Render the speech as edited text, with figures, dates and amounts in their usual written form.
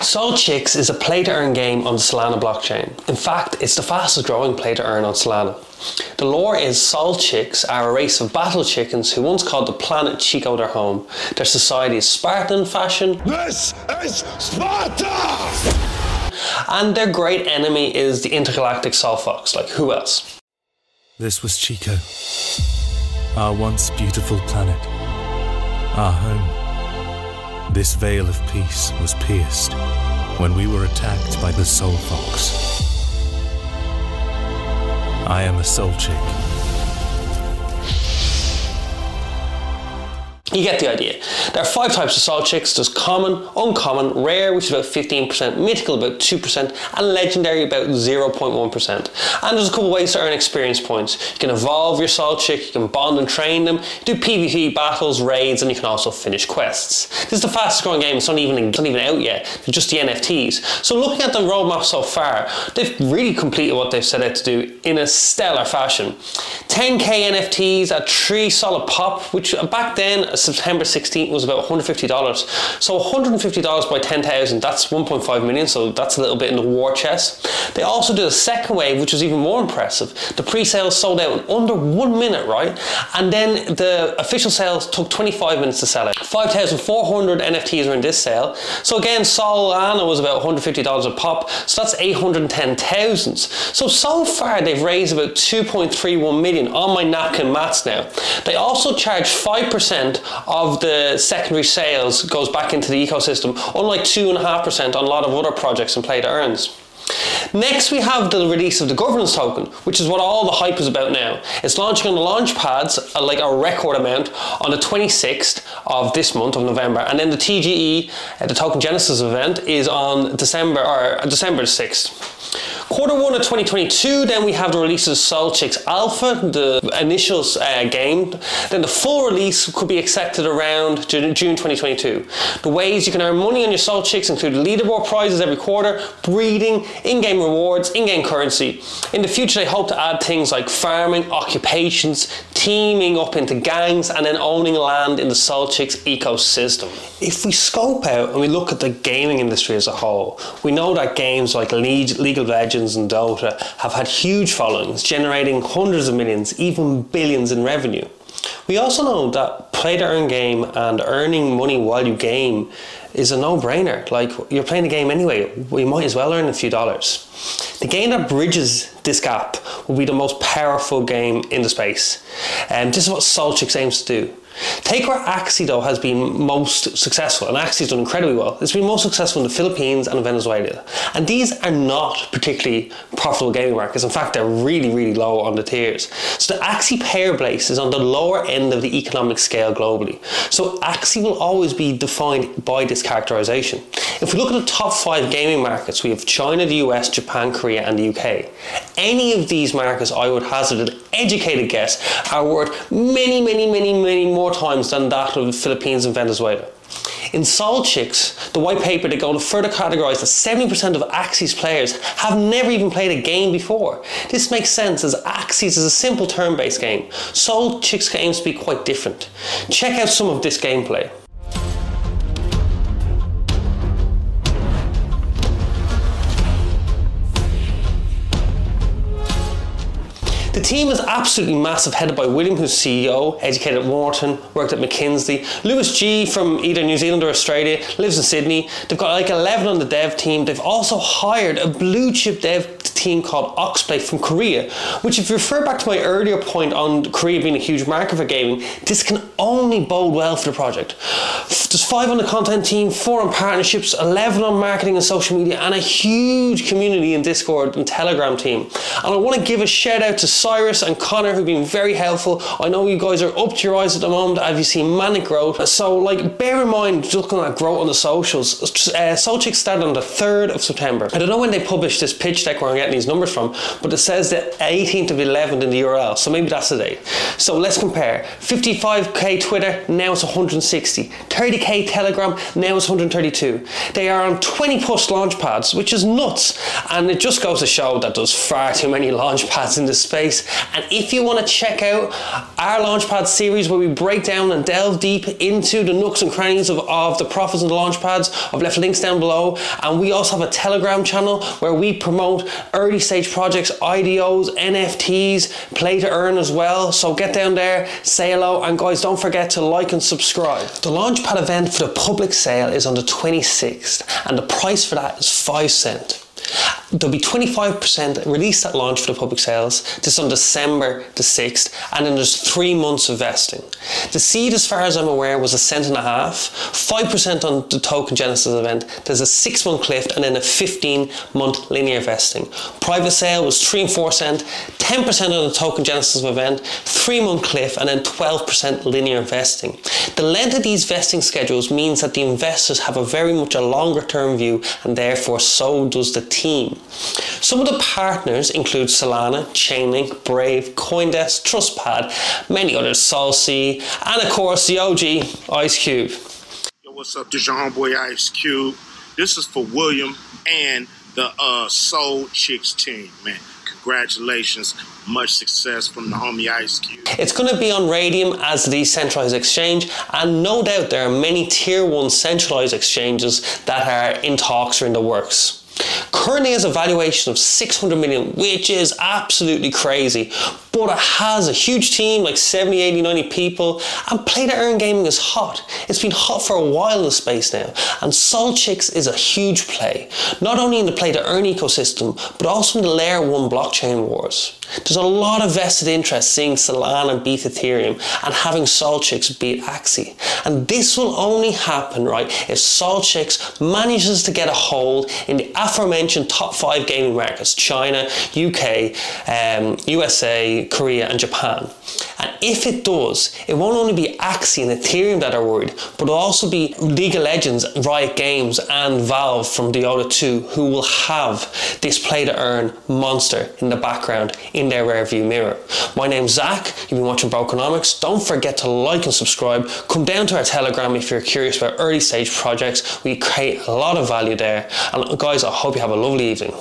Solchicks is a play-to-earn game on the Solana blockchain. In fact, it's the fastest growing play-to-earn on Solana. The lore is Solchicks are a race of battle chickens who once called the planet Chico their home. Their society is Spartan fashion. This is Sparta! And their great enemy is the intergalactic Sol Fox, like who else? This was Chico, our once beautiful planet, our home. This veil of peace was pierced when we were attacked by the Sol Fox. I am a Sol Chick. You get the idea. There are 5 types of Solchicks. There's common, uncommon, rare, which is about 15%, mythical about 2%, and legendary about 0.1%. And there's a couple ways to earn experience points. You can evolve your Solchick, you can bond and train them, do PvP battles, raids, and you can also finish quests. This is the fastest growing game. It's not even out yet. They're just the NFTs. So looking at the roadmap so far, they've really completed what they've set out to do in a stellar fashion. 10k NFTs at 3 solid pop, which back then, September 16th, was about $150. So $150 by 10,000, that's 1.5 million, so that's a little bit in the war chest. They also did a second wave, which was even more impressive. The pre-sales sold out in under 1 minute, right? And then the official sales took 25 minutes to sell out. 5,400 NFTs are in this sale. So again, Solana was about $150 a pop, so that's 810,000. So far they've raised about 2.31 million on my napkin maths now. They also charge 5% of the secondary sales goes back into the ecosystem, unlike 2.5% on a lot of other projects and play-to-earns. Next we have the release of the governance token, which is what all the hype is about now. It's launching on the launch pads like a record amount on the 26th of this month of November, and then the TGE, the Token Genesis event, is on December the 6th. Q1 of 2022, then we have the release of Solchicks Alpha, the initial game. Then the full release could be expected around June 2022. The ways you can earn money on your Solchicks include leaderboard prizes every quarter, breeding, in-game rewards, in-game currency. In the future, they hope to add things like farming, occupations, teaming up into gangs, and then owning land in the Solchicks ecosystem. If we scope out and we look at the gaming industry as a whole, we know that games like League of Legends and Dota have had huge followings, generating hundreds of millions, even billions in revenue. We also know that play-to-earn game and earning money while you game is a no-brainer. Like, you're playing the game anyway, we might as well earn a few dollars. The game that bridges this gap will be the most powerful game in the space. And this is what Solchicks aims to do. Take where Axie though has been most successful, and Axie's done incredibly well. It's been most successful in the Philippines and Venezuela. And these are not particularly profitable gaming markets. In fact, they're really low on the tiers. So the Axie player base is on the lower end of the economic scale globally. So Axie will always be defined by this characterization. If we look at the top 5 gaming markets, we have China, the US, Japan, Korea, and the UK. Any of these markets, I would hazard an educated guess, are worth many more times than that of the Philippines and Venezuela. In Solchicks, the white paper, they go to further categorise that 70% of Axie's players have never even played a game before. This makes sense as Axie's is a simple turn-based game. Solchicks aims to be quite different. Check out some of this gameplay. The team is absolutely massive, headed by William, who's CEO, educated at Wharton, worked at McKinsey. Lewis G from either New Zealand or Australia, lives in Sydney. They've got like 11 on the dev team. They've also hired a blue chip dev team called Oxplay from Korea, which, if you refer back to my earlier point on Korea being a huge market for gaming, this can only bode well for the project. There's 5 on the content team, 4 on partnerships, 11 on marketing and social media, and a huge community in Discord and Telegram team. And I want to give a shout out to Cyrus and Connor, who've been very helpful. I know you guys are up to your eyes at the moment as you see manic growth. So like, bear in mind, looking at growth on the socials, Solchicks started on the 3rd of September. I don't know when they published this pitch deck where I'm getting getting these numbers from, but it says the 18th of 11th in the URL, so maybe that's the date. So let's compare. 55k Twitter, now it's 160. 30k Telegram, now it's 132. They are on 20 plus launch pads, which is nuts. And it just goes to show that there's far too many launch pads in this space. And if you want to check out our Launchpad series where we break down and delve deep into the nooks and crannies of the profits and the launch pads, I've left links down below. And we also have a Telegram channel where we promote early stage projects, IDOs, NFTs, play to earn as well. So get down there, say hello, and guys, don't forget to like and subscribe. The Launchpad event for the public sale is on the 26th, and the price for that is 5 cents. There'll be 25% released at launch for the public sales. This is on December the 6th, and then there's 3 months of vesting. The seed, as far as I'm aware, was $1.50, 5% on the Token Genesis event. There's a 6-month cliff and then a 15-month linear vesting. Private sale was 3 and 4 cents, 10% on the Token Genesis event, 3-month cliff, and then 12% linear vesting. The length of these vesting schedules means that the investors have a very much a longer term view, and therefore so does the team. Some of the partners include Solana, Chainlink, Brave, Coindesk, TrustPad, many others, SolC, and of course the OG, Ice Cube. Yo, what's up? This your homeboy Ice Cube. This is for William and the Solchicks team, man. Congratulations, much success from the homie Ice Cube. It's going to be on Radium as the decentralized exchange, and no doubt there are many tier 1 centralized exchanges that are in talks or in the works. Currently has a valuation of 600 million, which is absolutely crazy, but it has a huge team, like 70, 80, 90 people, and play to earn gaming is hot. It's been hot for a while in the space now, and Solchicks is a huge play, not only in the play to earn ecosystem, but also in the layer 1 blockchain wars. There's a lot of vested interest seeing Solana beat Ethereum and having Solchicks beat Axie. And this will only happen, right, if Solchicks manages to get a hold in the aforementioned top 5 gaming markets, China, UK, USA, Korea and Japan. And if it does, it won't only be Axie and Ethereum that are worried, but it'll also be League of Legends, Riot Games and Valve from Dota 2 who will have this play to earn monster in the background in their rearview mirror. My name's Zach, you've been watching Tokenomix. Don't forget to like and subscribe. Come down to our Telegram if you're curious about early stage projects. We create a lot of value there. And guys, I hope you have a lovely evening.